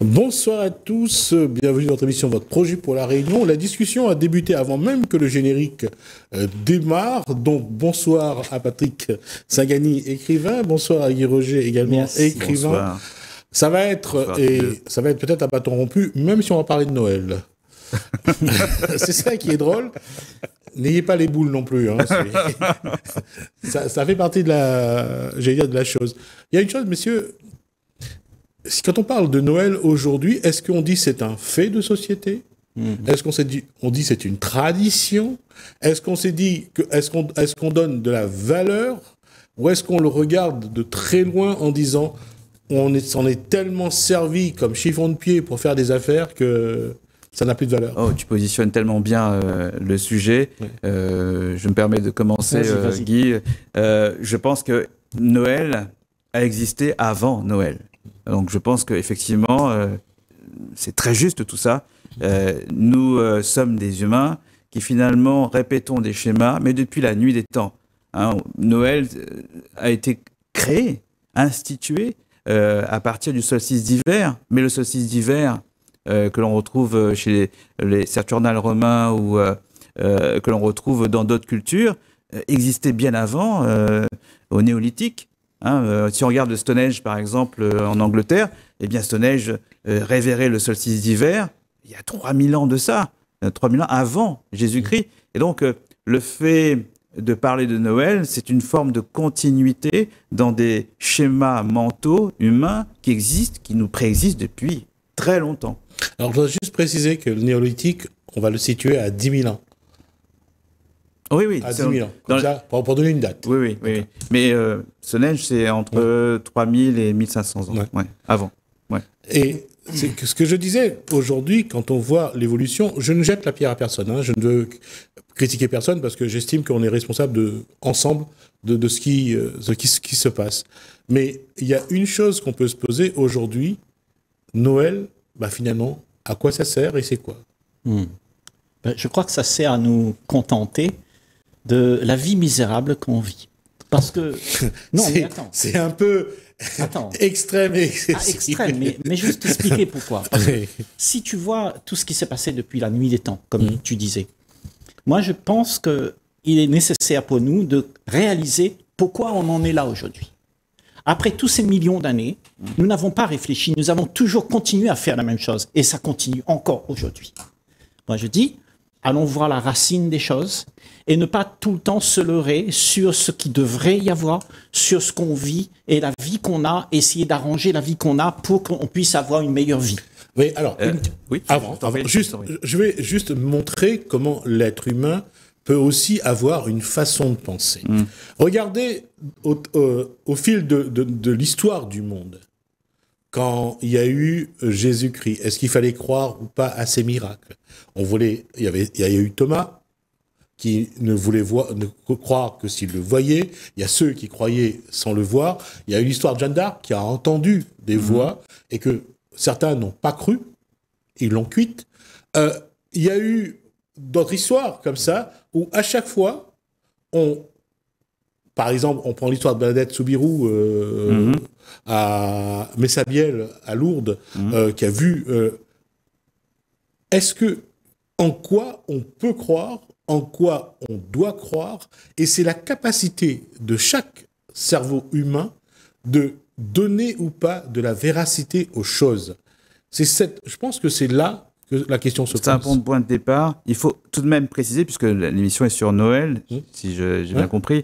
Bonsoir à tous, bienvenue dans notre émission Votre Projet pour la Réunion. La discussion a débuté avant même que le générique démarre, donc bonsoir à Patrick Singani, écrivain, bonsoir à Guy Roger, également Merci, écrivain. Bonsoir. Ça va être peut-être un bâton rompu, même si on va parler de Noël. C'est ça qui est drôle. N'ayez pas les boules non plus. Hein. Ça fait partie de la chose. Il y a une chose, messieurs. Quand on parle de Noël aujourd'hui, est-ce qu'on dit c'est un fait de société? Est-ce qu'on dit c'est une tradition? Est-ce qu'on s'est dit est-ce qu'on donne de la valeur? Ou est-ce qu'on le regarde de très loin en disant on s'en est tellement servi comme chiffon de pied pour faire des affaires que ça n'a plus de valeur? Oh, tu positionnes tellement bien le sujet. Oui. Je me permets de commencer, vas-y. Guy. Je pense que Noël a existé avant Noël. Donc je pense qu'effectivement, c'est très juste tout ça. Nous sommes des humains qui finalement répétons des schémas, mais depuis la nuit des temps. Hein, Noël a été créé, institué à partir du solstice d'hiver, mais le solstice d'hiver que l'on retrouve chez les Saturnales romains ou que l'on retrouve dans d'autres cultures existait bien avant, au néolithique. Hein, si on regarde le Stonehenge, par exemple, en Angleterre, eh bien Stonehenge révérait le solstice d'hiver il y a 3000 ans de ça, 3000 ans avant Jésus-Christ. Et donc, le fait de parler de Noël, c'est une forme de continuité dans des schémas mentaux humains qui existent, qui nous préexistent depuis très longtemps. Alors, je dois juste préciser que le néolithique, on va le situer à 10 000 ans. Oui. À 10 000 ans, comme ça, pour donner une date. Oui. Mais Stonehenge, c'est entre 3000 et 1500 ans, avant. Ouais. Et ce que je disais aujourd'hui, quand on voit l'évolution, je ne jette la pierre à personne. Hein, je ne veux critiquer personne parce que j'estime qu'on est responsable ensemble de ce qui se passe. Mais il y a une chose qu'on peut se poser aujourd'hui, Noël, finalement, à quoi ça sert et c'est quoi? Je crois que ça sert à nous contenter de la vie misérable qu'on vit. Parce que... Non, mais attends. C'est un peu extrême et excessif. Extrême, mais juste t'expliquer pourquoi. Parce que si tu vois tout ce qui s'est passé depuis la nuit des temps, comme tu disais, moi je pense qu'il est nécessaire pour nous de réaliser pourquoi on en est là aujourd'hui. Après tous ces millions d'années, nous n'avons pas réfléchi, nous avons toujours continué à faire la même chose. Et ça continue encore aujourd'hui. Moi je dis, allons voir la racine des choses et ne pas tout le temps se leurrer sur ce qui devrait y avoir, sur ce qu'on vit et la vie qu'on a, essayer d'arranger la vie qu'on a pour qu'on puisse avoir une meilleure vie. Oui, alors, je vais juste montrer comment l'être humain peut aussi avoir une façon de penser. Regardez au fil de l'histoire du monde. Quand il y a eu Jésus-Christ, est-ce qu'il fallait croire ou pas à ces miracles? Il y a eu Thomas qui ne voulait croire que s'il le voyait. Il y a ceux qui croyaient sans le voir. Il y a eu l'histoire de Jeanne d'Arc qui a entendu des voix et que certains n'ont pas cru. Ils l'ont cuite. Il y a eu d'autres histoires comme ça où à chaque fois, par exemple, on prend l'histoire de Bernadette Soubirous à Messabielle, à Lourdes, qui a vu... en quoi on peut croire, en quoi on doit croire, et c'est la capacité de chaque cerveau humain de donner ou pas de la véracité aux choses. Je pense que c'est là que la question se pose. C'est un bon point de départ. Il faut tout de même préciser, puisque l'émission est sur Noël, si j'ai bien compris,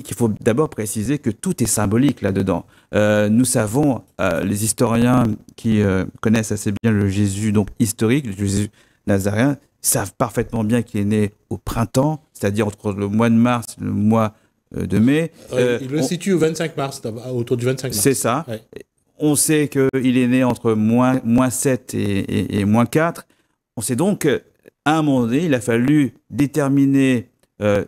qu'il faut d'abord préciser que tout est symbolique là-dedans. Nous savons, les historiens qui connaissent assez bien le Jésus donc historique, le Jésus nazaréen, savent parfaitement bien qu'il est né au printemps, c'est-à-dire entre le mois de mars et le mois de mai. Il le situe au 25 mars, autour du 25 mars. C'est ça. Ouais. On sait qu'il est né entre moins 7 et moins 4. On sait donc qu'à un moment donné, il a fallu déterminer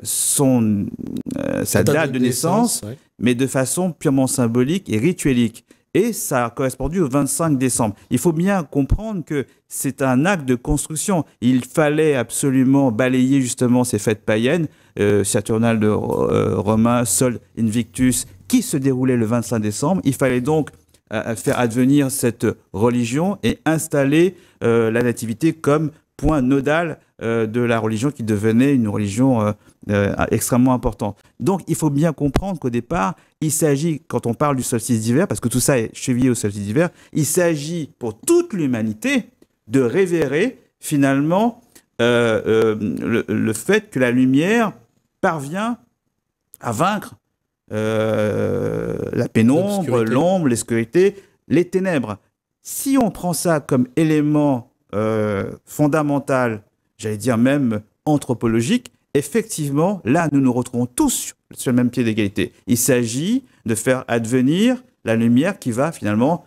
sa date de naissance, mais de façon purement symbolique et rituelique. Et ça a correspondu au 25 décembre. Il faut bien comprendre que c'est un acte de construction. Il fallait absolument balayer justement ces fêtes païennes, Saturnales romain, Sol Invictus, qui se déroulait le 25 décembre. Il fallait donc à faire advenir cette religion et installer la nativité comme point nodal de la religion qui devenait une religion extrêmement importante. Donc, il faut bien comprendre qu'au départ, il s'agit, quand on parle du solstice d'hiver, parce que tout ça est chevillé au solstice d'hiver, il s'agit pour toute l'humanité de révérer finalement le fait que la lumière parvient à vaincre la pénombre, l'ombre, l'obscurité, les ténèbres. Si on prend ça comme élément fondamental, j'allais dire même anthropologique, effectivement, là, nous nous retrouvons tous sur le même pied d'égalité. Il s'agit de faire advenir la lumière qui va finalement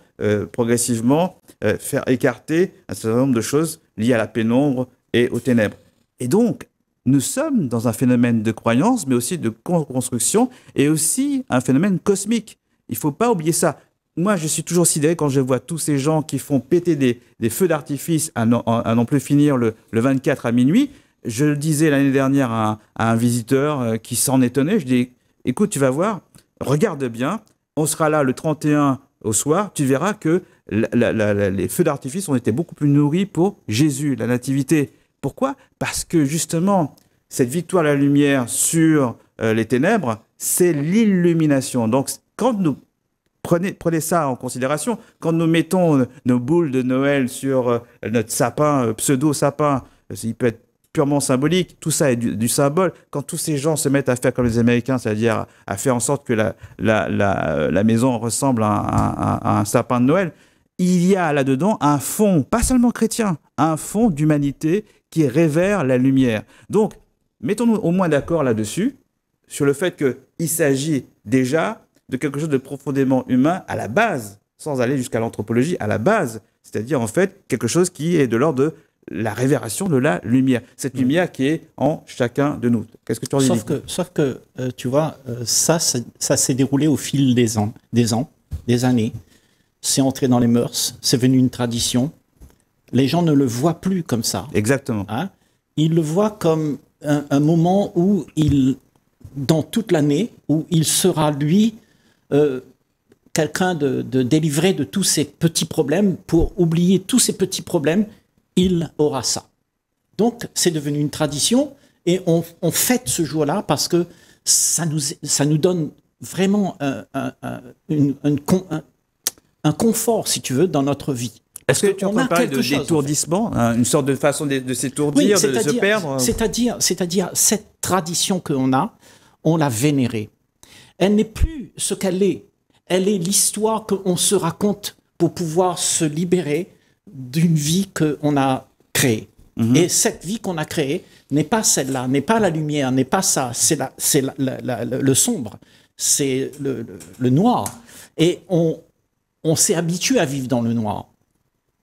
progressivement faire écarter un certain nombre de choses liées à la pénombre et aux ténèbres. Et donc, nous sommes dans un phénomène de croyance, mais aussi de construction, et aussi un phénomène cosmique. Il ne faut pas oublier ça. Moi, je suis toujours sidéré quand je vois tous ces gens qui font péter des feux d'artifice à n'en plus finir le 24 à minuit. Je le disais l'année dernière à un visiteur qui s'en étonnait. Je dis, écoute, tu vas voir, regarde bien, on sera là le 31 au soir, tu verras que les feux d'artifice ont été beaucoup plus nourris pour Jésus, la nativité. Pourquoi ? Parce que justement, cette victoire de la lumière sur les ténèbres, c'est l'illumination. Donc, quand nous prenez ça en considération, quand nous mettons nos boules de Noël sur notre sapin, pseudo-sapin, il peut être purement symbolique, tout ça est du symbole. Quand tous ces gens se mettent à faire comme les Américains, c'est-à-dire à faire en sorte que la maison ressemble à un sapin de Noël, il y a là-dedans un fond, pas seulement chrétien, un fond d'humanité qui révère la lumière. Donc, mettons-nous au moins d'accord là-dessus, sur le fait qu'il s'agit déjà de quelque chose de profondément humain à la base, sans aller jusqu'à l'anthropologie, à la base, c'est-à-dire en fait quelque chose qui est de l'ordre de la révération de la lumière. Cette lumière qui est en chacun de nous. Qu'est-ce que tu en dis ? Sauf que tu vois, ça s'est déroulé au fil des années. C'est entré dans les mœurs, c'est devenu une tradition. Les gens ne le voient plus comme ça. Exactement. Hein ? Ils le voient comme un moment où dans toute l'année, où il sera, lui, quelqu'un de délivré de tous ces petits problèmes. Pour oublier tous ces petits problèmes, il aura ça. Donc, c'est devenu une tradition et on fête ce jour-là parce que ça nous donne vraiment un confort, si tu veux, dans notre vie. Est-ce que tu entends parler d'étourdissement, une sorte de façon de s'étourdir, oui, de se perdre ? C'est-à-dire, cette tradition qu'on a, on l'a vénérée. Elle n'est plus ce qu'elle est. Elle est l'histoire qu'on se raconte pour pouvoir se libérer d'une vie qu'on a créée. Mm-hmm. Et cette vie qu'on a créée n'est pas celle-là, n'est pas la lumière, n'est pas ça, c'est le sombre, c'est le noir. Et on s'est habitué à vivre dans le noir.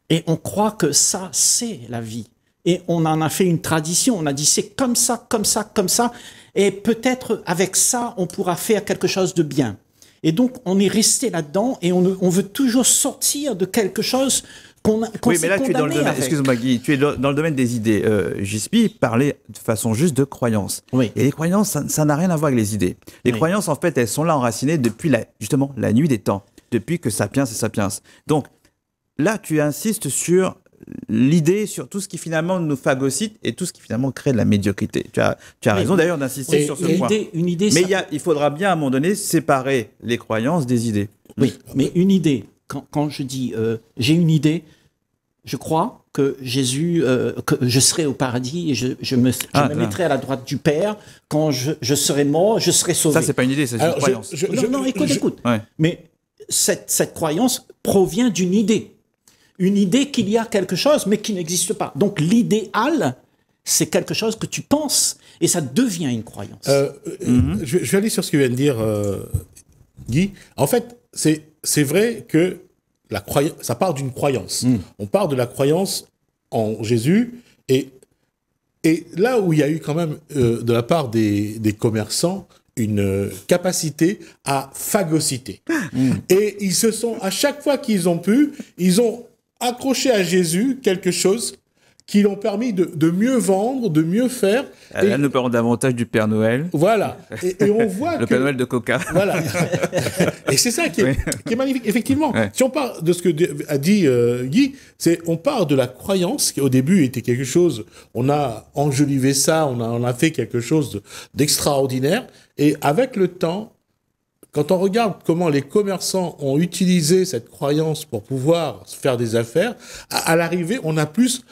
Et on croit que ça, c'est la vie. Et on en a fait une tradition. On a dit, c'est comme ça, comme ça, comme ça. Et peut-être avec ça, on pourra faire quelque chose de bien. Et donc, on est resté là-dedans et on veut toujours sortir de quelque chose qu'on oui, mais là, tu es dans le domaine, excuse-moi Guy, tu es dans le domaine des idées. Gispi parlait de façon juste de croyances. Oui. Et les croyances, ça n'a rien à voir avec les idées. Les croyances, en fait, elles sont là enracinées depuis justement la nuit des temps, depuis que Sapiens est Sapiens. Donc, là, tu insistes sur l'idée, sur tout ce qui finalement nous phagocyte et tout ce qui finalement crée de la médiocrité. Tu as raison d'ailleurs d'insister sur ce point. Mais il faudra bien à un moment donné séparer les croyances des idées. Oui, mais une idée, quand je dis j'ai une idée, je crois que Jésus, que je serai au paradis et je me mettrai à la droite du Père. Quand je serai mort, je serai sauvé. Ça, c'est pas une idée, c'est une croyance. Non, écoute. Ouais. Mais cette croyance provient d'une idée. Une idée qu'il y a quelque chose, mais qui n'existe pas. Donc l'idéal, c'est quelque chose que tu penses, et ça devient une croyance. Je vais aller sur ce que vient de dire Guy. En fait, c'est vrai que ça part d'une croyance. On part de la croyance en Jésus, et là où il y a eu quand même, de la part des commerçants, une capacité à phagocyter. Et ils se sont, à chaque fois qu'ils ont pu, ils ont accroché à Jésus quelque chose qui l'ont permis de mieux vendre, de mieux faire. Là, nous parlons davantage du Père Noël. Voilà. Et on voit le Père Noël de Coca. Voilà. Et c'est ça qui est magnifique. Effectivement, si on parle de ce que a dit Guy, on part de la croyance qui au début était quelque chose, on a enjolivé ça, on a fait quelque chose d'extraordinaire. Et avec le temps, quand on regarde comment les commerçants ont utilisé cette croyance pour pouvoir faire des affaires, à l'arrivée, on a plus,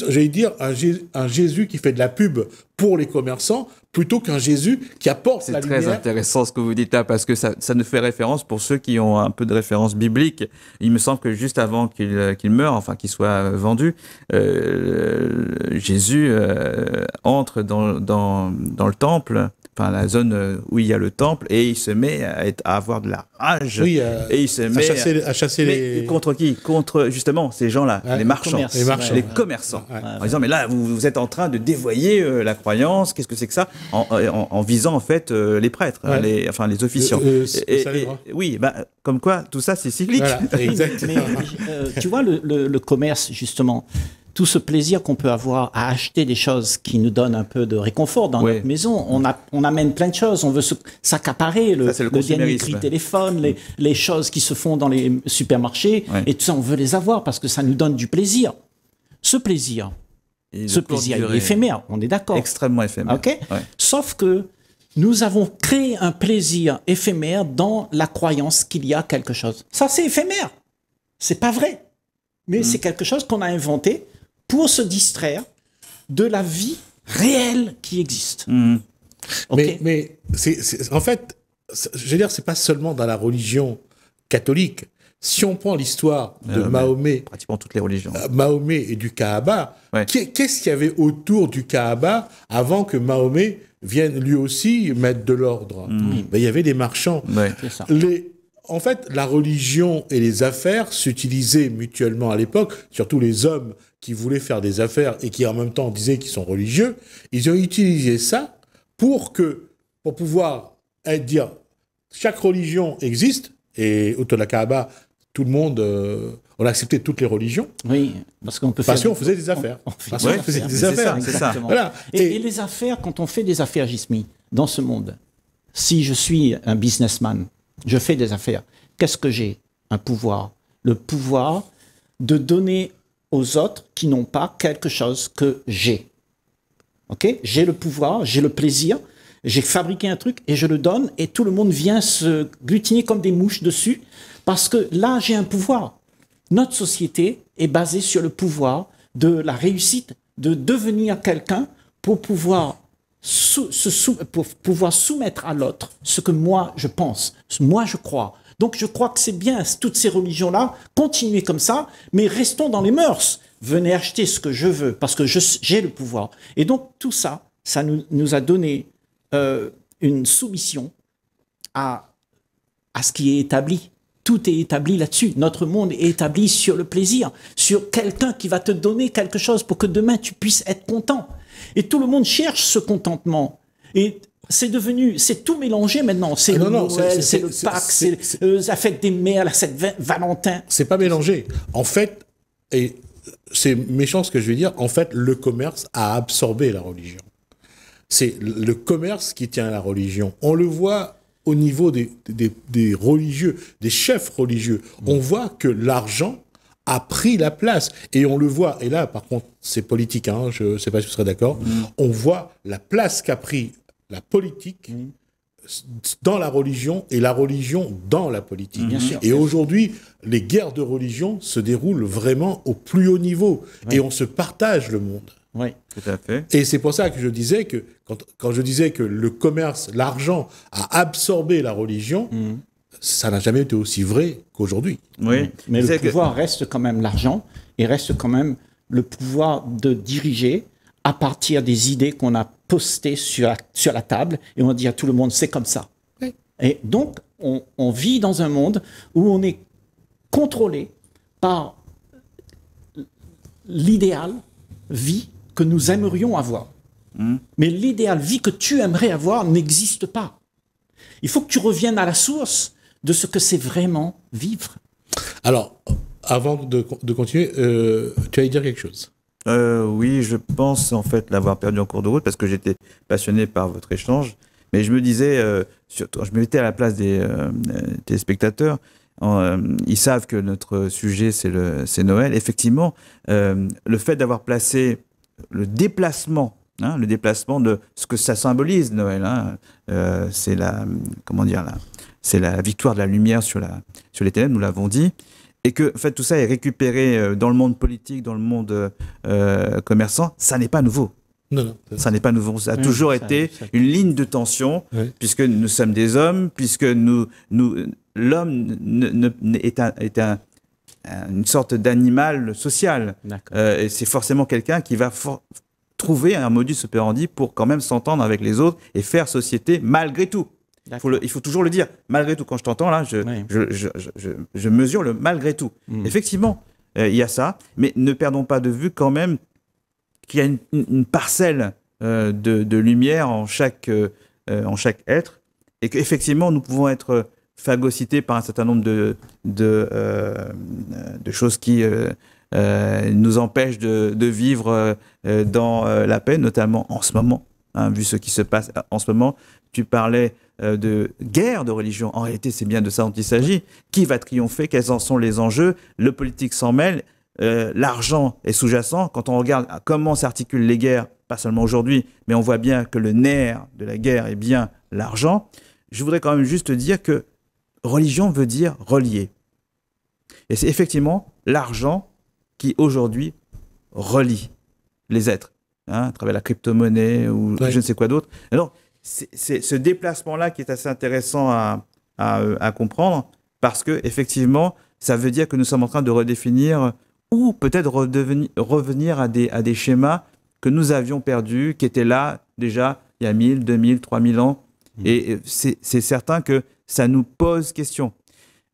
j'allais dire, un Jésus qui fait de la pub pour les commerçants plutôt qu'un Jésus qui apporte la lumière. C'est très intéressant ce que vous dites là, parce que ça nous fait référence pour ceux qui ont un peu de référence biblique. Il me semble que juste avant qu'il meure, enfin qu'il soit vendu, Jésus entre dans le temple, enfin la zone où il y a le temple, et il se met à avoir de la rage. Oui, et il se met à chasser les... Contre qui? Contre justement ces gens-là, les marchands, les commerçants. En disant, mais là, vous êtes en train de dévoyer la croyance, qu'est-ce que c'est que ça, en visant en fait les prêtres, les officiants. Oui, comme quoi, tout ça c'est cyclique. Voilà, exactement. Mais tu vois, le commerce, justement, tout ce plaisir qu'on peut avoir à acheter des choses qui nous donnent un peu de réconfort dans notre maison. On amène plein de choses, on veut s'accaparer, le dernier cri téléphone, les choses qui se font dans les supermarchés, et tout ça, on veut les avoir parce que ça nous donne du plaisir. Ce plaisir, il est éphémère, on est d'accord. Extrêmement éphémère. Okay? Sauf que nous avons créé un plaisir éphémère dans la croyance qu'il y a quelque chose. Ça, c'est éphémère. C'est pas vrai. Mais c'est quelque chose qu'on a inventé pour se distraire de la vie réelle qui existe. Okay. Mais en fait, je veux dire, c'est pas seulement dans la religion catholique. Si on prend l'histoire de Mahomet, pratiquement toutes les religions, Mahomet et du Kaaba, qu'est-ce qu'il y avait autour du Kaaba avant que Mahomet vienne lui aussi mettre de l'ordre? Il y avait des marchands. C'est ça. En fait, la religion et les affaires s'utilisaient mutuellement à l'époque, surtout les hommes qui voulaient faire des affaires et qui en même temps disaient qu'ils sont religieux. Ils ont utilisé ça pour pouvoir dire chaque religion existe, et autour de la Kaaba, tout le monde, on a accepté toutes les religions. Oui, parce qu'on peut on faisait des affaires. On faisait des affaires. C'est ça. Voilà. Et les affaires, quand on fait des affaires, Jismi, dans ce monde, si je suis un businessman, je fais des affaires. Qu'est-ce que j'ai? Un pouvoir. Le pouvoir de donner aux autres qui n'ont pas quelque chose que j'ai. Ok? J'ai le pouvoir, j'ai le plaisir, j'ai fabriqué un truc et je le donne et tout le monde vient se glutiner comme des mouches dessus parce que là, j'ai un pouvoir. Notre société est basée sur le pouvoir de la réussite, de devenir quelqu'un pour pouvoir pour pouvoir soumettre à l'autre ce que moi je pense, moi je crois. Donc je crois que c'est bien, toutes ces religions-là, continuez comme ça, mais restons dans les mœurs. Venez acheter ce que je veux, parce que j'ai le pouvoir. Et donc tout ça, ça nous a donné une soumission à ce qui est établi. Tout est établi là-dessus. Notre monde est établi sur le plaisir, sur quelqu'un qui va te donner quelque chose pour que demain tu puisses être content. Et tout le monde cherche ce contentement. Et c'est tout mélangé maintenant. C'est Noël, c'est le Pâques, c'est la fête des mères, la fête Valentin. C'est pas mélangé. En fait, et c'est méchant ce que je vais dire, en fait, le commerce a absorbé la religion. C'est le commerce qui tient la religion. On le voit au niveau des religieux, des chefs religieux. On voit que l'argent a pris la place. Et on le voit, et là, par contre, c'est politique, hein, je ne sais pas si vous serez d'accord, on voit la place qu'a pris la politique dans la religion et la religion dans la politique. Bien sûr, et aujourd'hui, les guerres de religion se déroulent vraiment au plus haut niveau. Et on se partage le monde. Oui, tout à fait. Et c'est pour ça que je disais que, quand je disais que le commerce, l'argent a absorbé la religion, ça n'a jamais été aussi vrai qu'aujourd'hui. Oui, mais le pouvoir reste quand même l'argent et reste quand même le pouvoir de diriger à partir des idées qu'on a postées sur la table et on dit à tout le monde c'est comme ça. Oui. Et donc on vit dans un monde où on est contrôlé par l'idéal vie que nous aimerions avoir. Mais l'idéal vie que tu aimerais avoir n'existe pas. Il faut que tu reviennes à la source de ce que c'est vraiment vivre. Alors, avant de continuer, tu allais dire quelque chose. Oui, je pense en fait l'avoir perdu en cours de route parce que j'étais passionné par votre échange. Mais je me disais, je me mettais à la place des téléspectateurs. Ils savent que notre sujet, c'est Noël. Effectivement, le fait d'avoir placé le déplacement de ce que ça symbolise, Noël, c'est c'est la victoire de la lumière sur les ténèbres, nous l'avons dit. Et que en fait, tout ça est récupéré dans le monde politique, dans le monde commerçant, ça n'est pas nouveau. Non. Ça n'est pas nouveau. Ça a toujours été une ligne de tension, puisque nous sommes des hommes, puisque l'homme est une sorte d'animal social. Et c'est forcément quelqu'un qui va trouver un modus operandi pour quand même s'entendre avec les autres et faire société malgré tout. Il faut toujours le dire, malgré tout. Quand je t'entends là, je mesure le malgré tout. Effectivement, il y a ça, mais ne perdons pas de vue quand même qu'il y a une parcelle de lumière en chaque être, et qu'effectivement, nous pouvons être phagocytés par un certain nombre de choses qui nous empêchent de vivre dans la paix, notamment en ce moment, vu ce qui se passe en ce moment. Tu parlais de guerre de religion. En réalité, c'est bien de ça dont il s'agit. Qui va triompher? Quels en sont les enjeux? Le politique s'en mêle. L'argent est sous-jacent. Quand on regarde comment s'articulent les guerres, pas seulement aujourd'hui, mais on voit bien que le nerf de la guerre est bien l'argent. Je voudrais quand même juste dire que religion veut dire relier. Et c'est effectivement l'argent qui aujourd'hui relie les êtres, à travers la crypto-monnaie ou je ne sais quoi d'autre. Alors, c'est ce déplacement-là qui est assez intéressant à comprendre, parce que effectivement, ça veut dire que nous sommes en train de redéfinir ou peut-être revenir à des schémas que nous avions perdus, qui étaient là déjà il y a 1000, 2000, 3000 ans. Et c'est certain que ça nous pose question.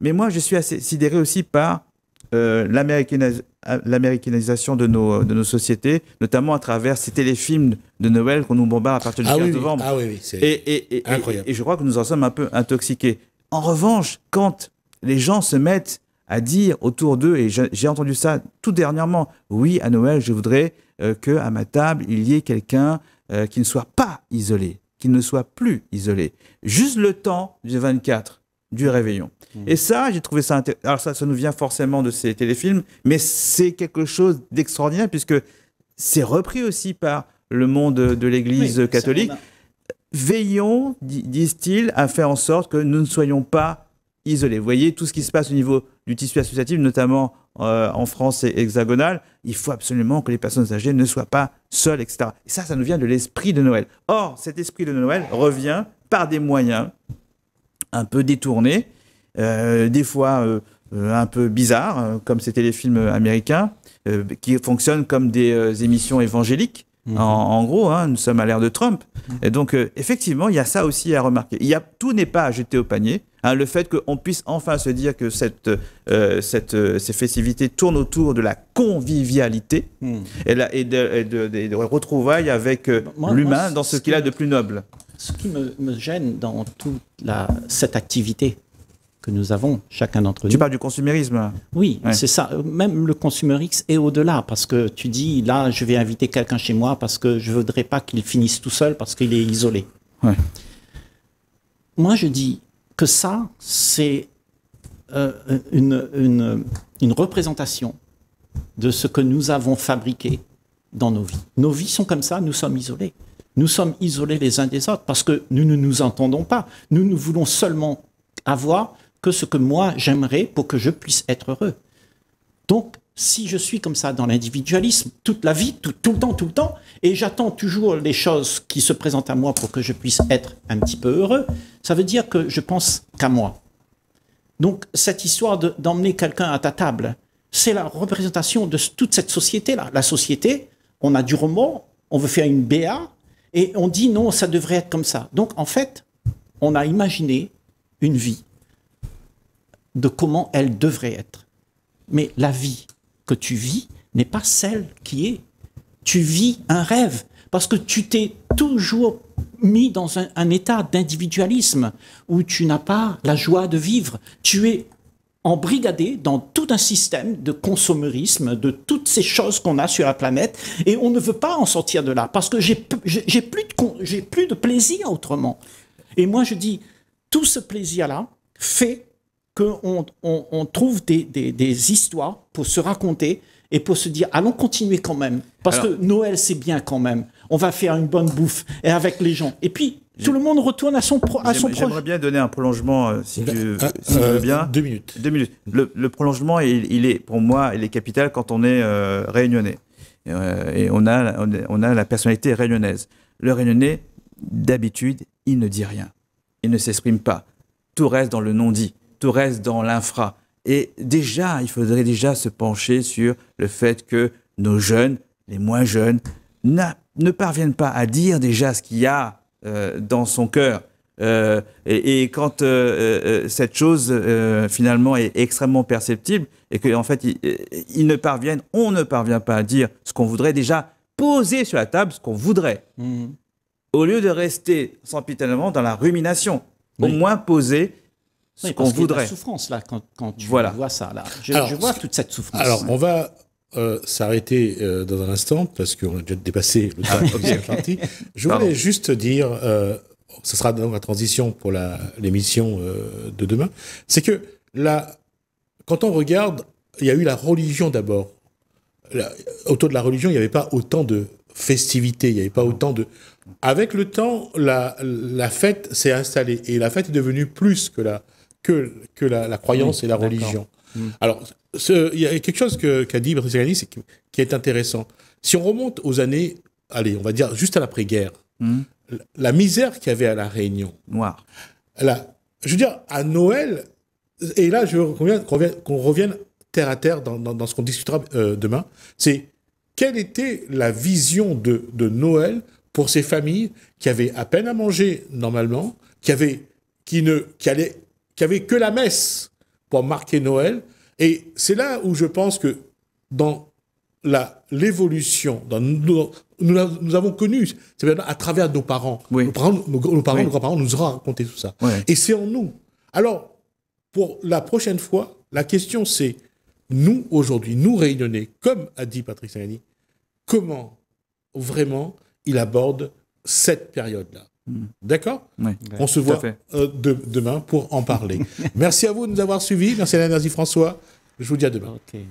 Mais moi, je suis assez sidéré aussi par l'américanisation de nos sociétés, notamment à travers ces téléfilms de Noël qu'on nous bombarde à partir du 15 novembre. Ah oui, c'est incroyable. Et je crois que nous en sommes un peu intoxiqués. En revanche, quand les gens se mettent à dire autour d'eux, et j'ai entendu ça tout dernièrement, oui, à Noël, je voudrais qu'à ma table, il y ait quelqu'un qui ne soit pas isolé, qui ne soit plus isolé. Juste le temps du 24, du réveillon. Et ça, j'ai trouvé ça intéressant. Alors ça nous vient forcément de ces téléfilms, mais c'est quelque chose d'extraordinaire, puisque c'est repris aussi par le monde de l'Église catholique. Veillons, disent-ils, à faire en sorte que nous ne soyons pas isolés. Vous voyez, tout ce qui se passe au niveau du tissu associatif, notamment en France hexagonale, il faut absolument que les personnes âgées ne soient pas seules, etc. Et ça nous vient de l'esprit de Noël. Or, cet esprit de Noël revient par des moyens un peu détournés, des fois un peu bizarres, comme ces téléfilms américains, qui fonctionnent comme des émissions évangéliques. En gros, nous sommes à l'ère de Trump. Et donc, effectivement, il y a ça aussi à remarquer. Tout n'est pas à jeter au panier. Le fait qu'on puisse enfin se dire que ces festivités tournent autour de la convivialité et de retrouvailles avec l'humain dans ce qu'il a de plus noble. Ce qui me gêne dans toute cette activité que nous avons, chacun d'entre nous. Tu parles du consumérisme. Oui, c'est ça. Même le consumérisme est au-delà, parce que tu dis, là, je vais inviter quelqu'un chez moi parce que je ne voudrais pas qu'il finisse tout seul parce qu'il est isolé. Ouais. Moi, je dis que ça, c'est une représentation de ce que nous avons fabriqué dans nos vies. Nos vies sont comme ça, nous sommes isolés. Nous sommes isolés les uns des autres parce que nous ne nous entendons pas. Nous voulons seulement avoir que ce que moi j'aimerais pour que je puisse être heureux. Donc, si je suis comme ça dans l'individualisme toute la vie, tout le temps, et j'attends toujours les choses qui se présentent à moi pour que je puisse être un petit peu heureux, ça veut dire que je pense qu'à moi. Donc, cette histoire d'emmener quelqu'un à ta table, c'est la représentation de toute cette société-là. La société, on a du roman, on veut faire une BA, et on dit non, ça devrait être comme ça. Donc, en fait, on a imaginé une vie de comment elle devrait être. Mais la vie que tu vis n'est pas celle qui est. Tu vis un rêve parce que tu t'es toujours mis dans un état d'individualisme où tu n'as pas la joie de vivre. Tu es embrigadés dans tout un système de consommérisme, de toutes ces choses qu'on a sur la planète, et on ne veut pas en sortir de là, parce que j'ai plus de plaisir autrement. Et moi, je dis, tout ce plaisir-là fait qu'on trouve des histoires pour se raconter et pour se dire, allons continuer quand même. Parce que Noël, c'est bien quand même. On va faire une bonne bouffe et avec les gens. Et puis, tout le monde retourne à son projet. J'aimerais bien donner un prolongement, si tu veux bien. 2 minutes. 2 minutes. Le prolongement, il est, pour moi, il est capital quand on est réunionnais. Et on a la personnalité réunionnaise. Le réunionnais, d'habitude, il ne dit rien. Il ne s'exprime pas. Tout reste dans le non-dit. Tout reste dans l'infra. Et déjà, il faudrait déjà se pencher sur le fait que nos jeunes, les moins jeunes, ne parviennent pas à dire déjà ce qu'il y a dans son cœur. Et quand cette chose, finalement, est extrêmement perceptible, et qu'en fait, on ne parvient pas à dire ce qu'on voudrait déjà poser sur la table, ce qu'on voudrait. Au lieu de rester sempiternellement dans la rumination, au moins poser ce qu'on voudrait. Il y a de la souffrance, là, quand tu vois ça. Là. Je vois toute cette souffrance. Alors, on va s'arrêter dans un instant, parce qu'on a déjà dépassé le temps de cette partie. Je voulais juste dire, ce sera donc la transition pour l'émission de demain, c'est que quand on regarde, il y a eu la religion d'abord. Autour de la religion, il n'y avait pas autant de festivités, il n'y avait pas autant de... Avec le temps, la fête s'est installée, et la fête est devenue plus que la croyance et la religion. Alors, il y a quelque chose qu'a dit Patrice Legnani, qui est intéressant. Si on remonte aux années, allez, on va dire juste à l'après-guerre, la misère qu'il y avait à La Réunion. Noir. Je veux dire, à Noël, et là, je veux qu'on revienne terre à terre dans ce qu'on discutera demain, c'est quelle était la vision de Noël pour ces familles qui avaient à peine à manger normalement, qui avaient que la messe pour marquer Noël. Et c'est là où je pense que dans l'évolution, nous avons connu, c'est à travers nos parents. Oui. Nos parents, nos grands-parents nous ont raconté tout ça. Oui. Et c'est en nous. Alors, pour la prochaine fois, la question c'est, nous, aujourd'hui, nous réunionnais, comme a dit Patrice Legnani, comment vraiment il aborde cette période-là. D'accord ? Oui, on se voit demain pour en parler. Merci à vous de nous avoir suivis. Merci à Alain François. Je vous dis à demain. Okay.